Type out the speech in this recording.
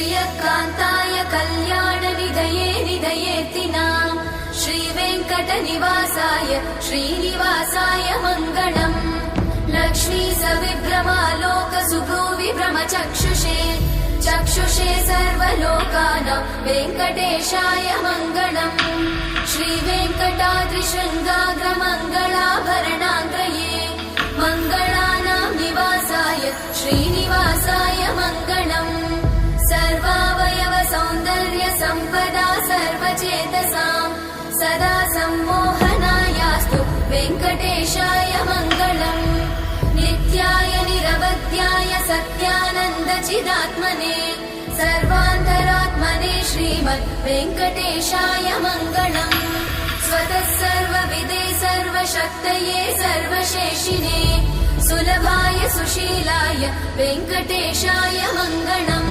श्रियकान्ताय कल्याणनिधये निधयेतिनाम् श्रीवेङ्कटनिवासाय श्रीनिवासाय मङ्गलम् लक्ष्मी सविभ्रमालोकसुभ्रूविभ्रमचक्षुषे चक्षुषे सर्वलोकानां वेङ्कटेशाय मङ्गलम् श्रीवेङ्कटाद्रिशृङ्गाग्रमङ्गलाभरणाङ्गये मङ्गलानां निवासाय श्रीनिवासाय मङ्गलम् सर्वावयव सौन्दर्य सम्पदा सर्वचेतसां सदा सम्मोहनायास्तु वेङ्कटेशाय मङ्गलम् नित्याय निरवध्याय सत्यानन्दचिदात्मने सर्वान्तरात्मने श्रीमद् वेङ्कटेशाय मङ्गलम् स्वतः सर्वविदे सर्वशक्तये सर्वशेषिने सुलभाय सुशीलाय वेङ्कटेशाय मङ्गलम्